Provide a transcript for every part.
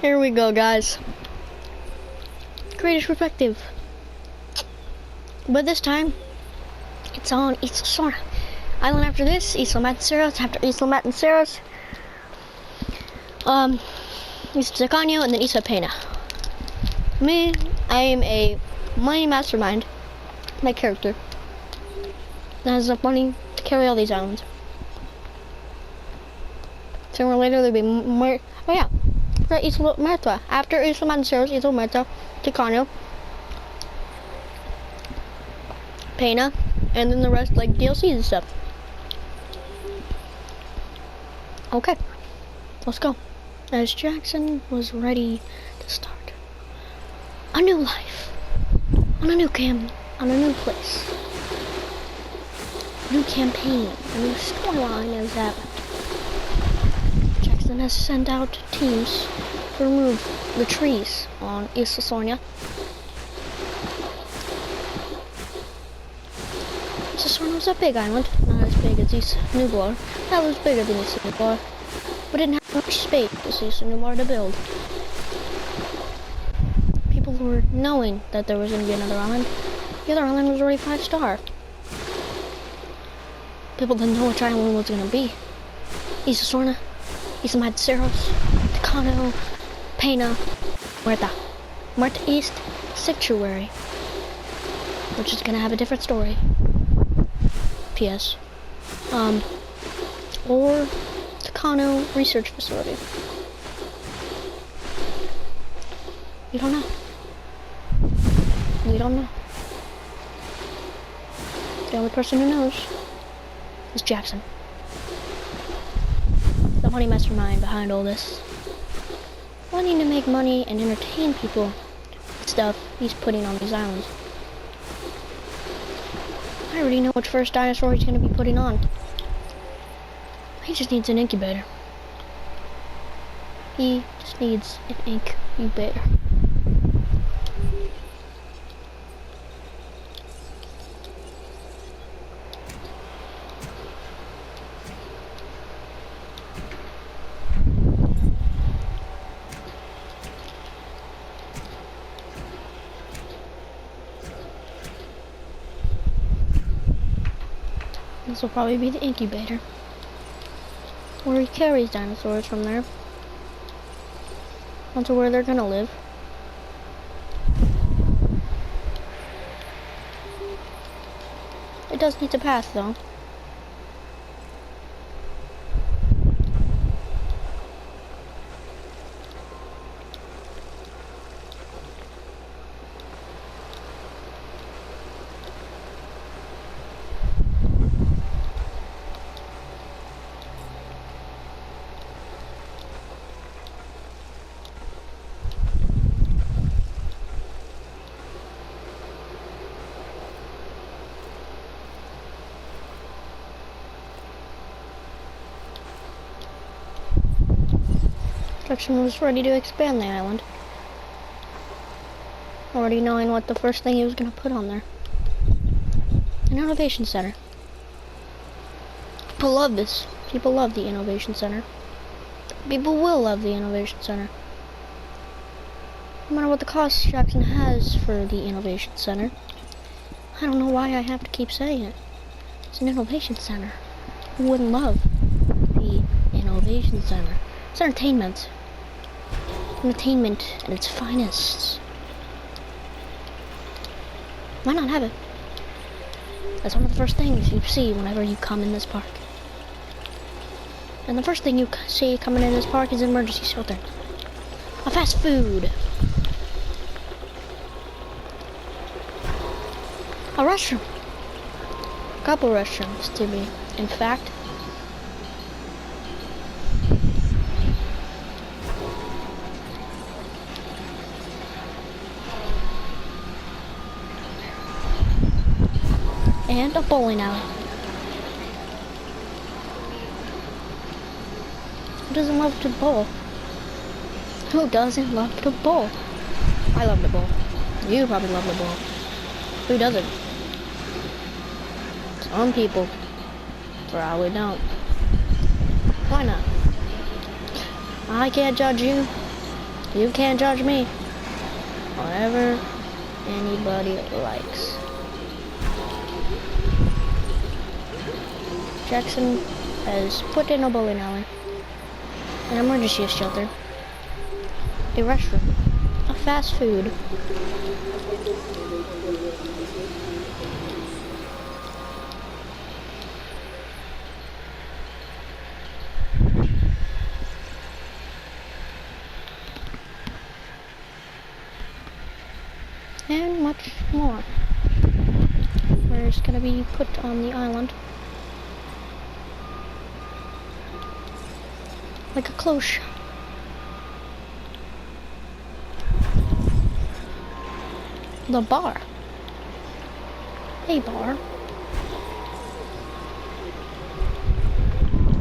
Here we go, guys. Greatest perspective. But this time, it's on Isla Sorna. Island after this, Isla Mataceros. After Isla Mataceros, Isla Zacanio, and then Isla Pena. Me, I am a money mastermind. My character that has enough money to carry all these islands. Sooner or later, there'll be more. Oh yeah, for Isla Muerta. After Isla Mataceros, Isla Muerta, Zacanio, Pena, and then the rest, like DLCs and stuff. Okay, let's go. As Jackson was ready to start a new life on a new place, new campaign, a new storyline is happened. Jackson has sent out teams to remove the trees on Isla Sorna. Isla Sorna was a big island, not as big as Isla Nublar. That was bigger than Isla Nublar, but didn't have much space as Isla Nublar to build. People were knowing that there was going to be another island. The other island was already 5-star. People didn't know which island was going to be. Isla Sorna, Isla Mataceros, Zacanio, Pena, Muerta. Muerta East Sanctuary, which is going to have a different story. P.S. Or Zacanio Research Facility. We don't know. We don't know. The only person who knows is Jackson. The money mastermind behind all this. Wanting to make money and entertain people with stuff he's putting on these islands. I already know which first dinosaur he's going to be putting on. He just needs an incubator. He just needs an incubator. This will probably be the incubator, where he carries dinosaurs from there onto where they're gonna live. It does need to pass though. Jackson was ready to expand the island, already knowing what the first thing he was going to put on there. An innovation center. People love this. People love the innovation center. People will love the innovation center. No matter what the cost Jackson has for the innovation center. I don't know why I have to keep saying it. It's an innovation center. Who wouldn't love the innovation center? It's entertainment. Entertainment at its finest. Why not have it? That's one of the first things you see whenever you come in this park. And the first thing you see coming in this park is an emergency shelter. A fast food. A restroom. A couple restrooms to be, in fact. And a bowling alley. Who doesn't love to bowl? Who doesn't love to bowl? I love to bowl. You probably love to bowl. Who doesn't? Some people probably don't. Why not? I can't judge you. You can't judge me. Whatever anybody likes. Jackson has put in a bowling alley, an emergency shelter, a restroom, a fast food, and much more. Where it's gonna be put on the island. Like a clothes shop. The bar. A bar.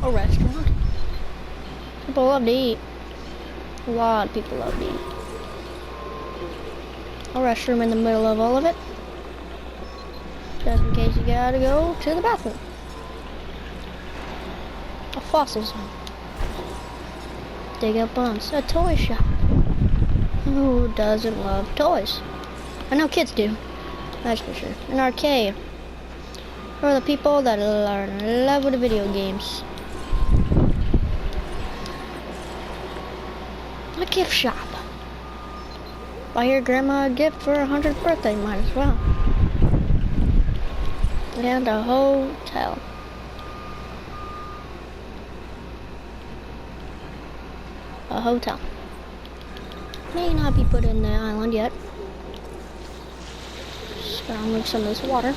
A restaurant. People love to eat. A lot of people love to eat. A restroom in the middle of all of it. Just in case you gotta go to the bathroom. A fossil zone. Dig up bones. A toy shop. Who doesn't love toys? I know kids do. That's for sure. An arcade. For the people that are in love with the video games. A gift shop. Buy your grandma a gift for her 100th birthday, might as well. And a hotel. A hotel. May not be put in the island yet. Just gotta move some of this water.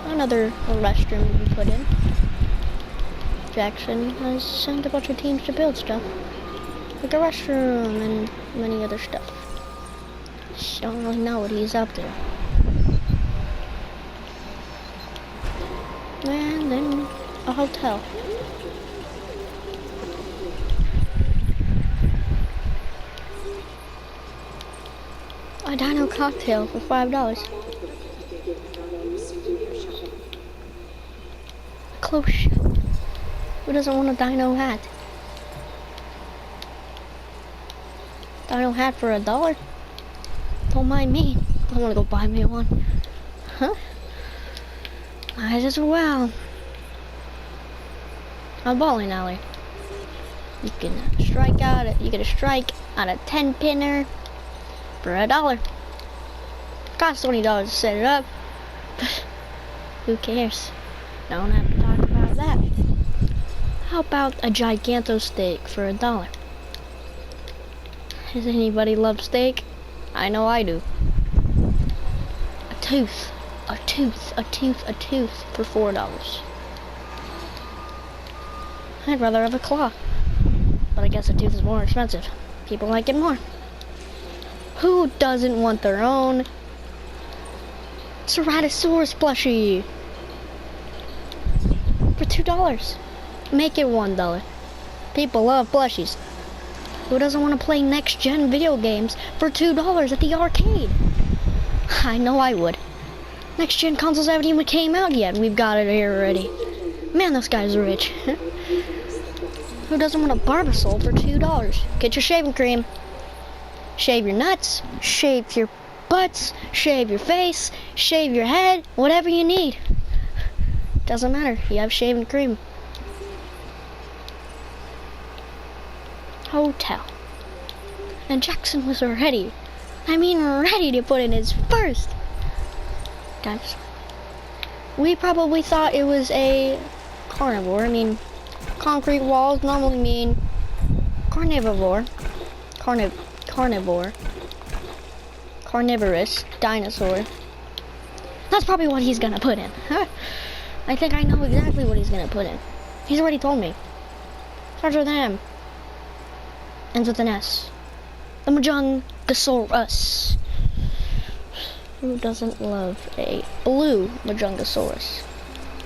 Another restroom to be put in. Jackson has sent a bunch of teams to build stuff. Like a restroom and many other stuff. Just don't really know what he's up to. And then a hotel. A dino cocktail for $5. A clothes shop. Who doesn't want a dino hat? Dino hat for $1? Don't mind me. I want to go buy me one. Huh? Might as well. A bowling alley. You can strike out it. You get a strike on a 10-pinner for $1. Costs $20 to set it up. Who cares? Don't have to talk about that. How about a giganto steak for $1? Does anybody love steak? I know I do. A tooth for $4. I'd rather have a claw. But I guess a tooth is more expensive. People like it more. Who doesn't want their own Ceratosaurus plushie? For $2. Make it $1. People love plushies. Who doesn't want to play next-gen video games for $2 at the arcade? I know I would. Next-gen consoles haven't even came out yet. We've got it here already. Man, those guys are rich. Who doesn't want a Barbasol for $2? Get your shaving cream. Shave your nuts. Shave your butts. Shave your face. Shave your head. Whatever you need. Doesn't matter. You have shaving cream. Hotel. And Jackson was ready. Ready to put in his first dinosaur. We probably thought it was a carnivore. Concrete walls normally mean carnivore. Carnivorous dinosaur. That's probably what he's gonna put in. I think I know exactly what he's gonna put in. He's already told me. Starts with an M. Ends with an S. The Majungasaurus. Who doesn't love a blue Majungasaurus?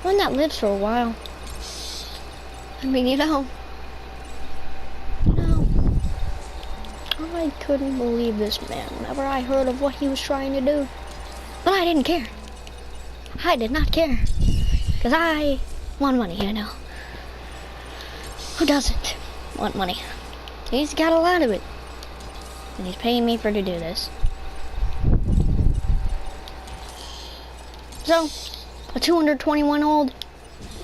One that lives for a while. I couldn't believe this man whenever I heard of what he was trying to do. But I didn't care. I did not care. Because I want money, Who doesn't want money? He's got a lot of it. And he's paying me to do this. So, a 221-old,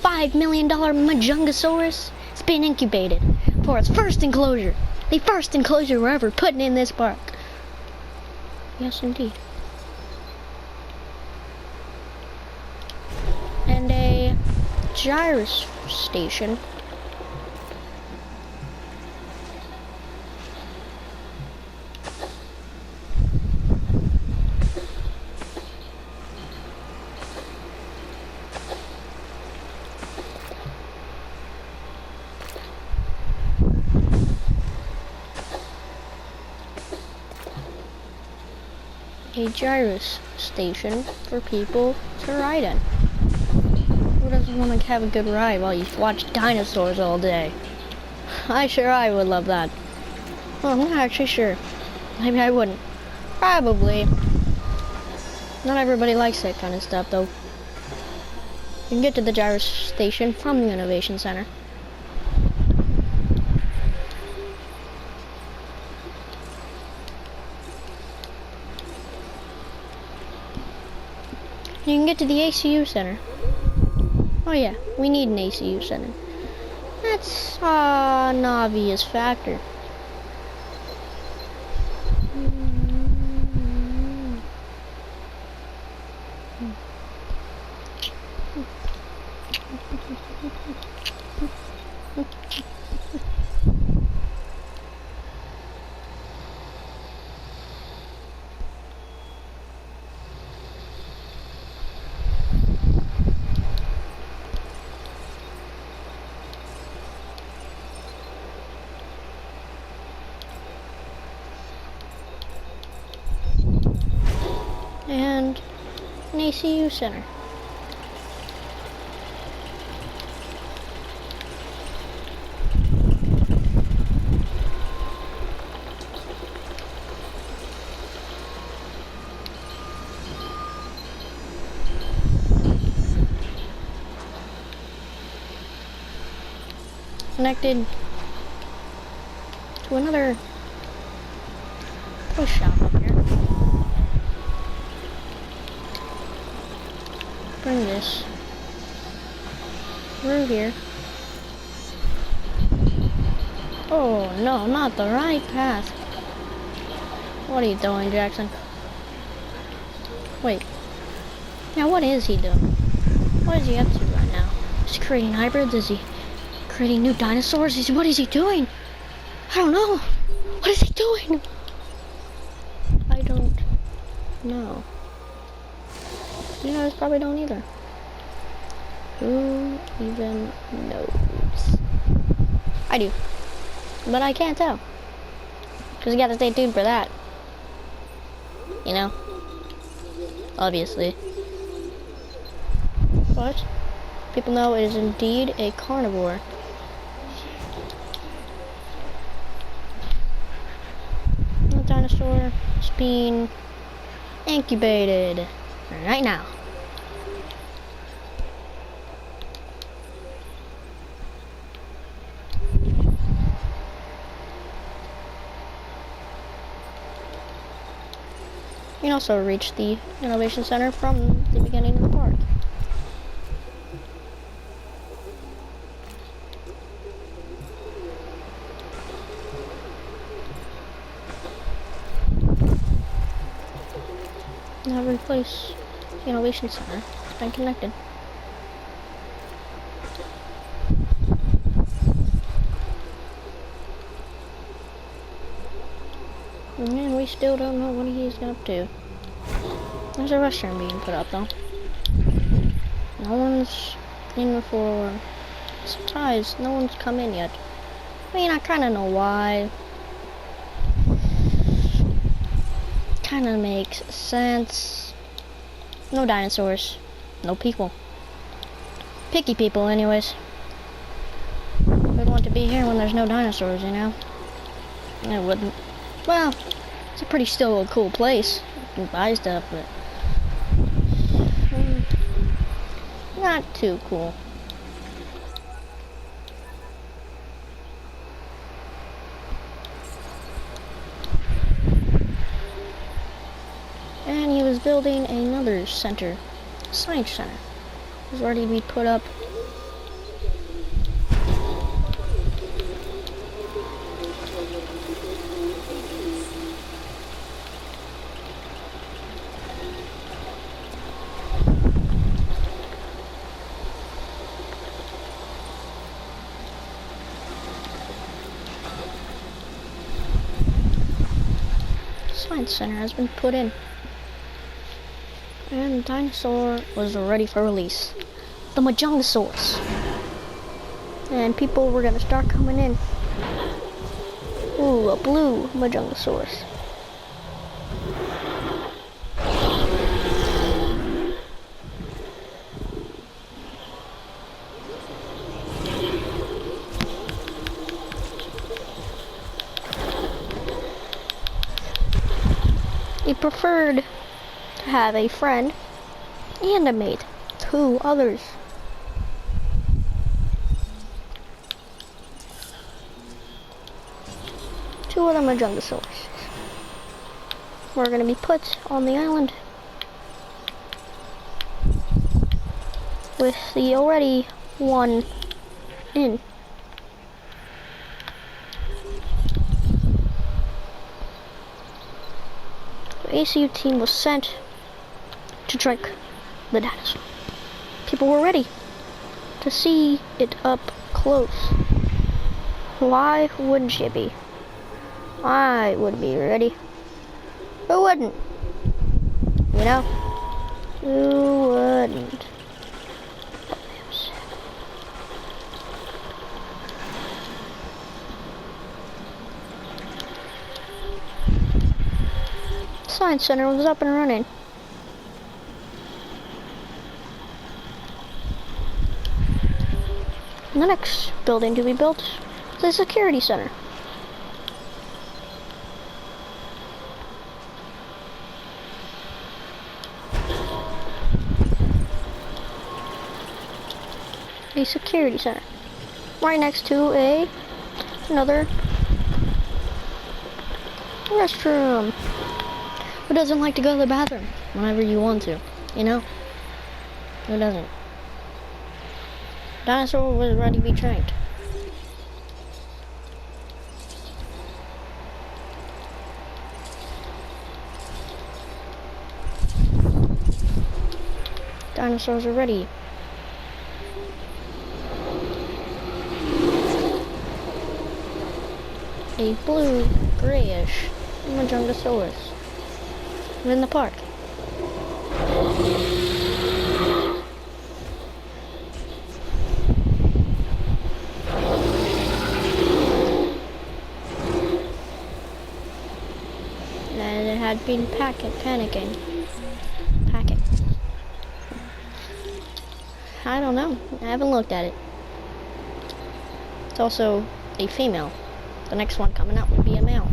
$5 million Majungasaurus has been incubated for its first enclosure. The first enclosure we're ever putting in this park. Yes, indeed. And a gyros station. A gyros station for people to ride in. Who doesn't want to have a good ride while you watch dinosaurs all day? I would love that. Well, I'm not actually sure. Maybe I wouldn't. Probably. Not everybody likes that kind of stuff, though. You can get to the gyros station from the Innovation Center. You can get to the ACU Center. Oh yeah, we need an ACU Center. That's an obvious factor. And an ACU Center. Connected to another toy shop up here. Bring this through here. Oh no, not the right path. What are you doing, Jackson? Wait. Now what is he doing? What is he up to right now? Is he creating hybrids? Is he creating new dinosaurs? What is he doing? I don't know. What is he doing? I don't know. You guys probably don't either. Who even knows? I do. But I can't tell. Because you gotta stay tuned for that. You know? Obviously. But people know it is indeed a carnivore. The dinosaur is being incubated right now. You can also reach the Innovation Center from the beginning of the park. Now every place, the Innovation Center has been connected. And we still don't know what he's up to. There's a restaurant being put up though. No one's in for surprise. No one's come in yet. I mean, I kind of know why. Kind of makes sense. No dinosaurs. No people. Picky people, anyways. Would want to be here when there's no dinosaurs, you know? I wouldn't. Well, it's a pretty still a cool place. You can buy stuff, but not too cool. building another center, science center. It's ready to be put up. Science center has been put in. And the dinosaur was ready for release. The Majongosaurus. And people were gonna start coming in. Ooh, a blue Majongosaurus. He preferred to have a friend and a mate. 2 others. Two other Majongosaurus were going to be put on the island with the already one in. The ACU team was sent to drink the dinosaur. People were ready to see it up close. Why wouldn't you be? I would be ready. Who wouldn't? You know? Who wouldn't? Science center was up and running. The next building to be built is the security center. A security center right next to another restroom. Who doesn't like to go to the bathroom whenever you want to, you know? Who doesn't? Dinosaur was ready to be trained. Dinosaurs are ready. A blue, grayish Majongosaurus in the park. And it had been panicking. I don't know. I haven't looked at it. It's also a female. The next one coming out would be a male.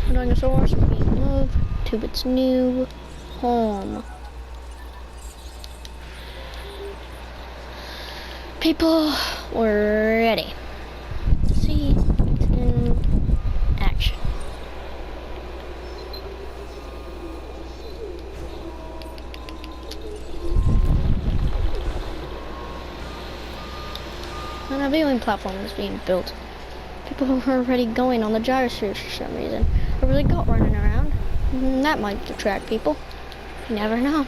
The dinosaurs were being moved to its new home. People were ready to see it in action. And a viewing platform was being built. People were already going on the gyrosphere for some reason. There was a goat running around. That might attract people. You never know.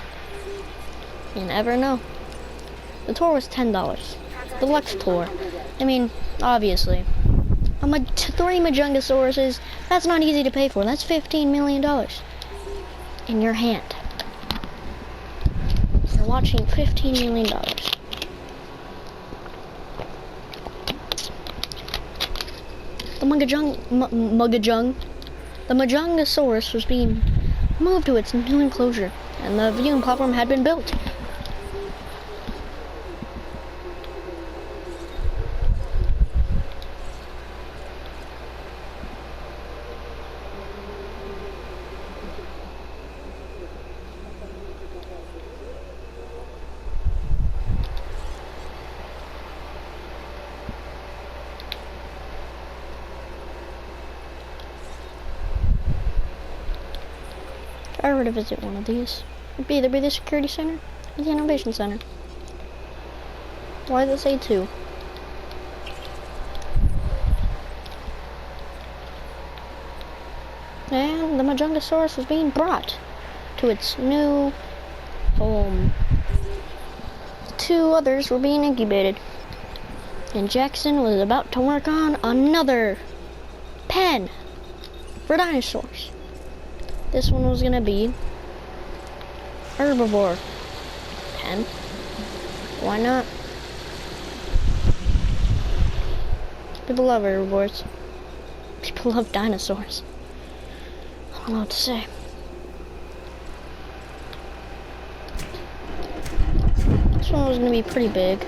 You never know. The tour was $10. The Deluxe tour. I mean, obviously. 3 Majungosauruses, that's not easy to pay for. That's $15 million. In your hand. You're watching $15 million. The Majongosaurus was being moved to its new enclosure, and the viewing platform had been built. I were to visit one of these, it'd either be the security center or the innovation center. Why does it say 2? And the Majungasaurus was being brought to its new home. 2 others were being incubated. And Jackson was about to work on another pen for dinosaurs. This one was gonna be herbivore pen. Why not? People love herbivores. People love dinosaurs. I don't know what to say. This one was gonna be pretty big.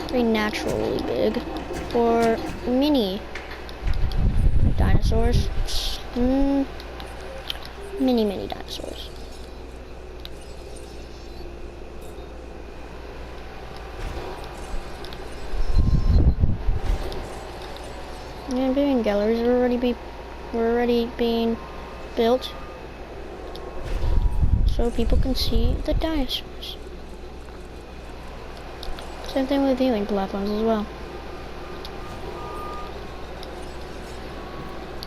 Pretty naturally big for mini dinosaurs. Mini dinosaurs. And viewing galleries were already being built so people can see the dinosaurs. Same thing with viewing platforms as well.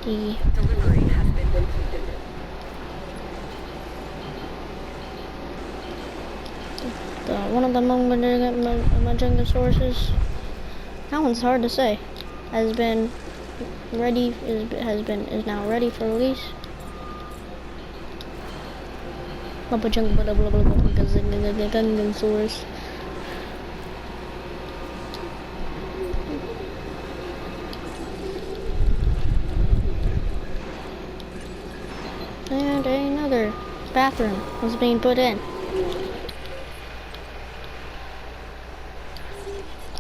The delivery has been completed. One of the Majungasauruses, that one's hard to say, is now ready for release. Majungasaurus. And another bathroom was being put in.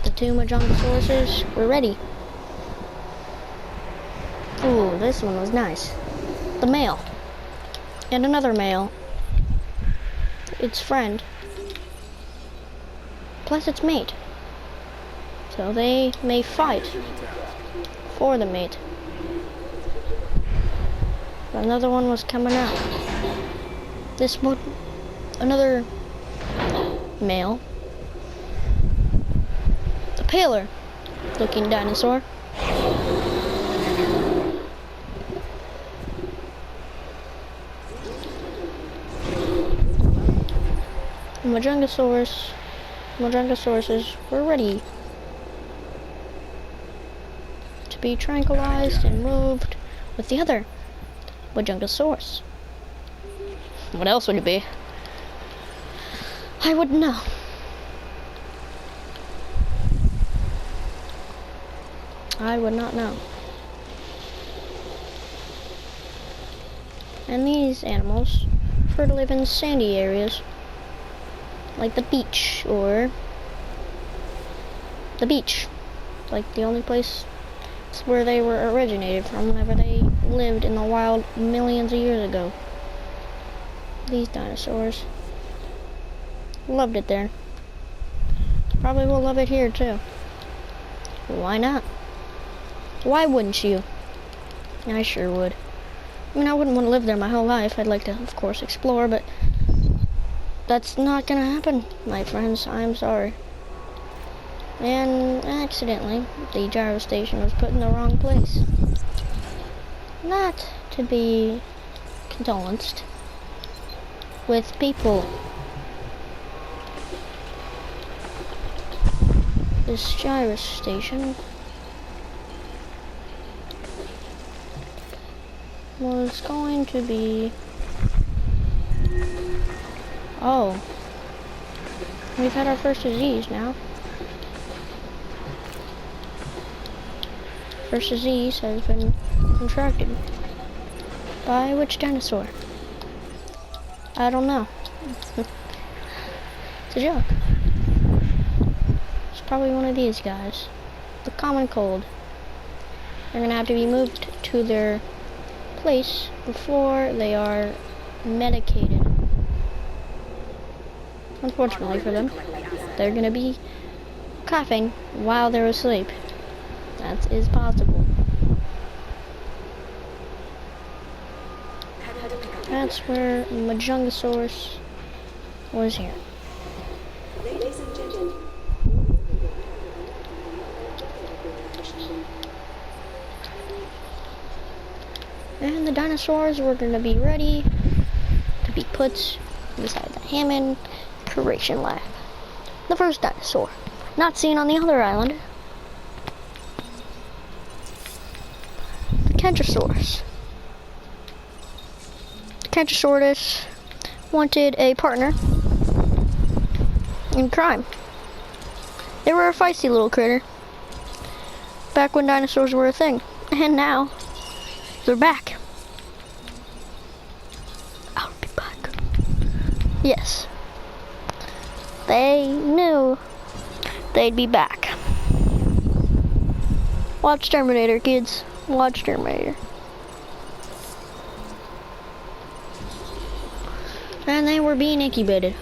The 2 Majungasauruses were ready. Ooh, this one was nice. The male. And another male. Its friend. Plus its mate. So they may fight for the mate. Another one was coming out. This one, another male. A paler looking dinosaur. Majungasauruses were ready to be tranquilized and moved with the other Majungasaurus. What else would it be? I wouldn't know. I would not know. And these animals prefer to live in sandy areas, like the beach, or the beach, like the only place where they were originated from whenever they lived in the wild millions of years ago. These dinosaurs loved it there. Probably will love it here too. Why not? Why wouldn't you? I sure would. I mean, I wouldn't want to live there my whole life. I'd like to, of course, explore, but that's not gonna happen, my friends. I'm sorry. And accidentally, the gyro station was put in the wrong place. Not to be condolenced with people. This gyro station was going to be... Oh. We've had our first disease now. First disease has been contracted. By which dinosaur? I don't know. It's a joke. It's probably one of these guys. The common cold. They're gonna have to be moved to their place before they are medicated. Unfortunately for them, they're gonna be coughing while they're asleep. That is possible. that's where Majungasaurus was here. Ladies and gentlemen. And the dinosaurs were going to be ready to be put inside the Hammond Curation Lab. The first dinosaur, not seen on the other island. The Kentrosaurus. The Kentrosaurus wanted a partner in crime. They were a feisty little critter back when dinosaurs were a thing, and now they're back. I'll be back. Yes. They knew they'd be back. Watch Terminator, kids. Watch Terminator. And they were being incubated.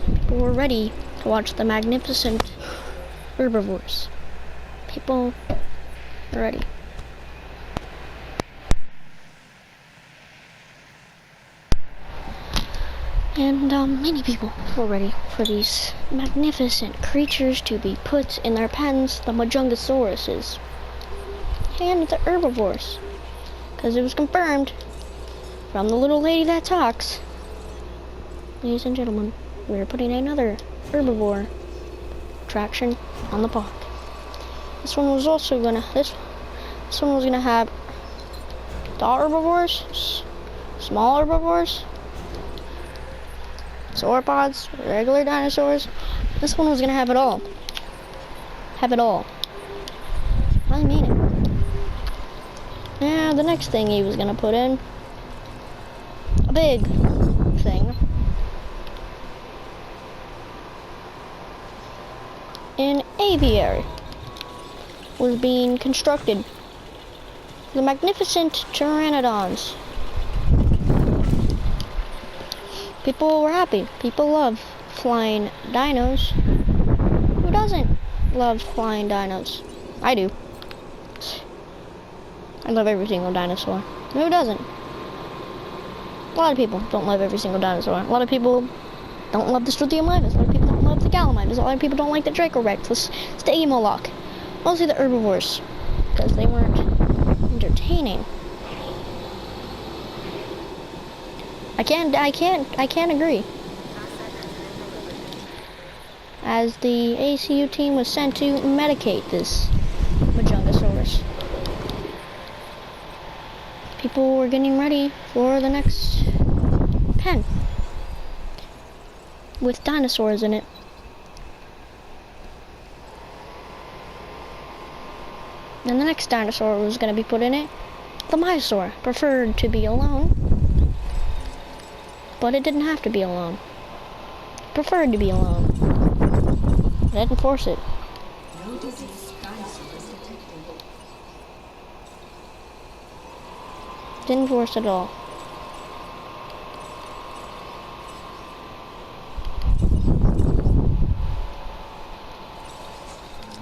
People were ready to watch the magnificent herbivores. People are ready. And many people were ready for these magnificent creatures to be put in their pens, the Majungasauruses and the herbivores. Because it was confirmed from the little lady that talks. Ladies and gentlemen, we're putting another herbivore attraction on the park. This one was also gonna this one was gonna have tall herbivores, small herbivores, sauropods, regular dinosaurs. This one was gonna have it all. Have it all. I mean it. Now the next thing he was gonna put in, a big thing. An aviary was being constructed. The magnificent pteranodons. People were happy. People love flying dinos. Who doesn't love flying dinos? I do. I love every single dinosaur. Who doesn't? A lot of people don't love every single dinosaur. A lot of people don't love the Struthiomimus. A lot of people don't love the Gallimimus. A lot of people don't like the Dracorex. It's the Emoloch. Mostly the herbivores, because they weren't entertaining. I can't agree. As the ACU team was sent to medicate this Majungasaurus. People were getting ready for the next pen with dinosaurs in it. And the next dinosaur was going to be put in it. The Myosaur preferred to be alone, but it didn't have to be alone. It preferred to be alone. It didn't force it. No disease dinosaurs detected. Didn't force it at all.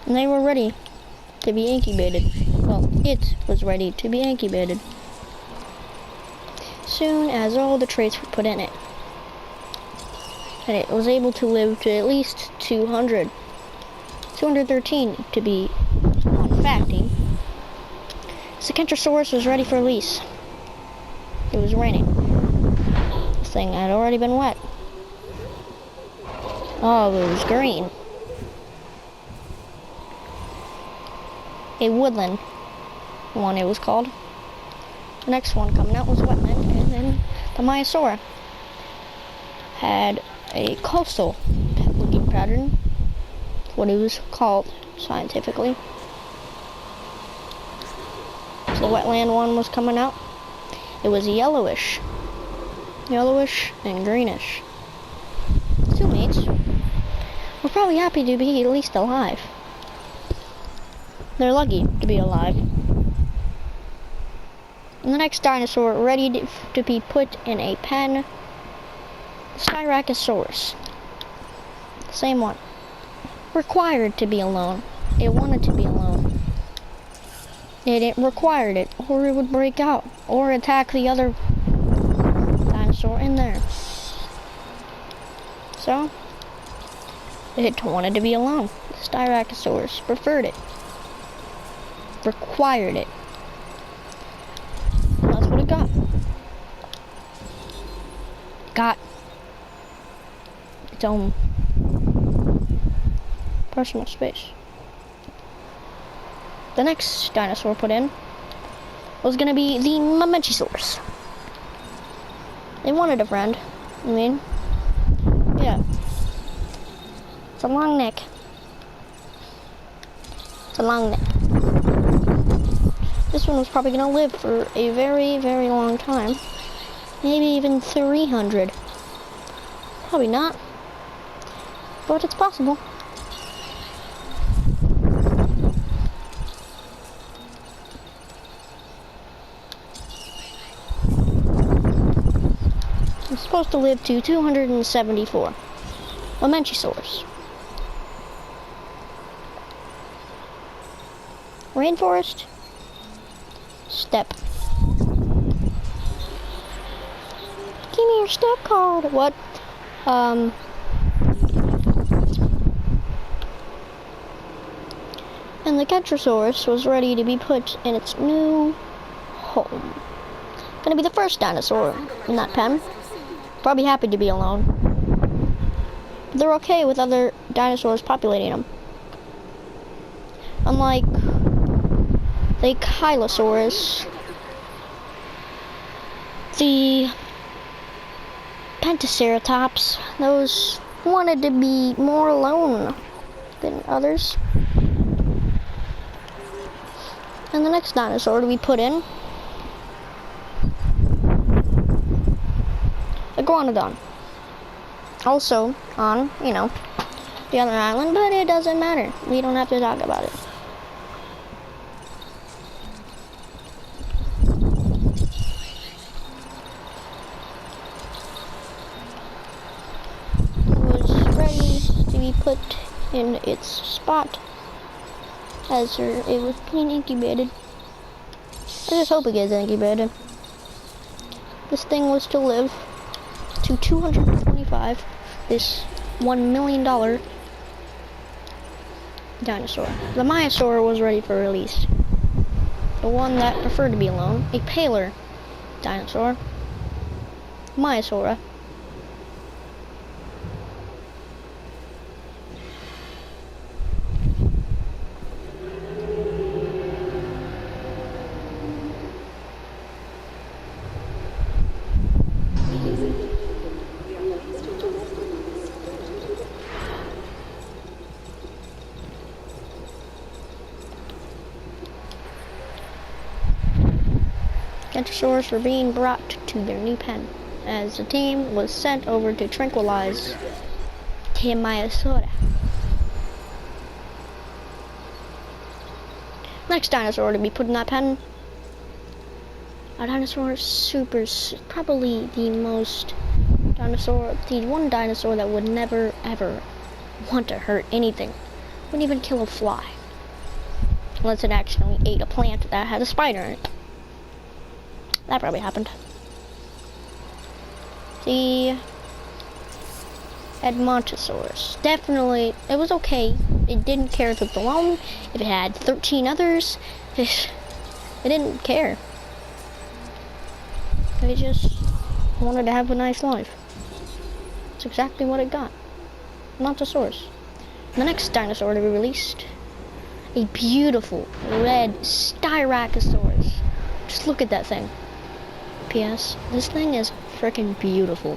And they were ready to be incubated. Well, it was ready to be incubated. Soon as all the traits were put in it. And it was able to live to at least 200. 213 to be facting. So Kentrosaurus was ready for release. It was raining. This thing had already been wet. Oh, it was green. A woodland one it was called. The next one coming out was wetland, and then the Myosaur had a coastal looking pattern, what it was called scientifically. So the wetland one was coming out. It was yellowish and greenish. Two mates were probably happy to be at least alive. They're lucky to be alive. And the next dinosaur ready to be put in a pen, Styracosaurus. Same one. Required to be alone. It wanted to be alone. It required it, or it would break out, or attack the other dinosaur in there. So, it wanted to be alone. The Styracosaurus preferred it. Required it. And that's what it got. Got its own personal space. The next dinosaur put in was gonna be the Mamenchisaurus. They wanted a friend. I mean, yeah. It's a long neck. It's a long neck. This one was probably gonna live for a very, very long time. Maybe even 300. Probably not. But it's possible. It's supposed to live to 274. Mamenchisaurus. Rainforest. Steppe. Give me your step card. What? And the Kentrosaurus was ready to be put in its new home. Gonna be the first dinosaur in that pen. Probably happy to be alone. But they're okay with other dinosaurs populating them. Unlike the Kylosaurus, the Pentaceratops, those wanted to be more alone than others. And the next dinosaur to be put in, Iguanodon. Also on, the other island, but it doesn't matter. We don't have to talk about it. It was ready to be put in its spot as it was being incubated. I just hope it gets incubated. This thing was to live to 225, this $1 million dinosaur. The Maiasaur was ready for release. The one that preferred to be alone, a paler dinosaur, Maiasaura. Kentrosaurs were being brought to their new pen, as the team was sent over to tranquilize the Maiasaura. Next dinosaur to be put in that pen, a dinosaur probably the one dinosaur that would never ever want to hurt anything. Wouldn't even kill a fly. Unless it accidentally ate a plant that had a spider in it. That probably happened. The Edmontosaurus. Definitely, it was okay. It didn't care if it was alone, if it had 13 others. It didn't care. It just wanted to have a nice life. That's exactly what it got. Edmontosaurus. The next dinosaur to be released, a beautiful red Styracosaurus. Just look at that thing. P.S. This thing is freaking beautiful.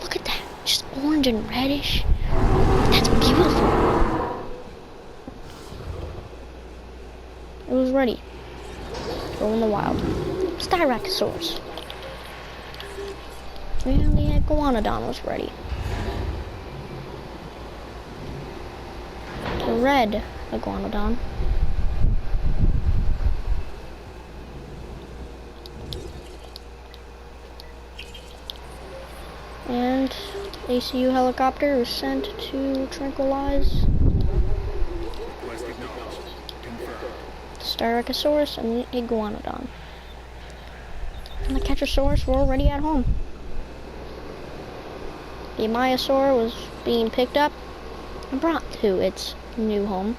Look at that. Just orange and reddish. That's beautiful. It was ready. Go in the wild. Styracosaurus. And the Iguanodon was ready. The red Iguanodon. And ACU helicopter was sent to tranquilize the Styracosaurus and the Iguanodon. And the Catchosaurus were already at home. The Myosaur was being picked up and brought to its new home.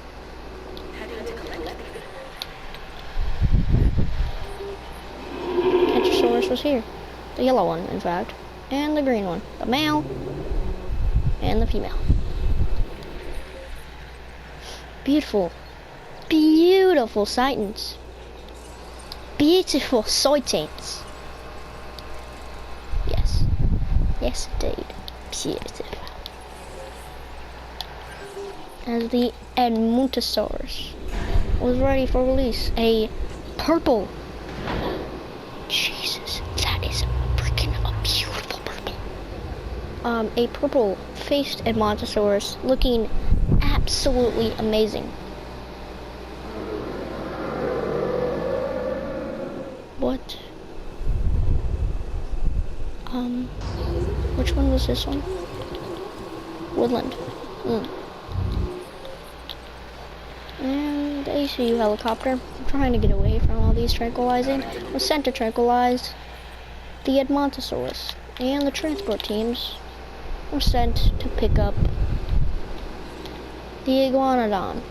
Catchosaurus was here. The yellow one, in fact. And the green one. The male and the female. Beautiful. Beautiful sightings. Beautiful sightings. Yes. Yes, indeed. Beautiful. As the Edmontosaurus was ready for release, a purple. Jesus, that is freaking a beautiful purple. A purple-faced Edmontosaurus looking absolutely amazing. What? Which one was this one? Woodland. And the ACU helicopter, trying to get away from all these tranquilizing, was sent to tranquilize the Edmontosaurus. And the transport teams were sent to pick up the Iguanodon.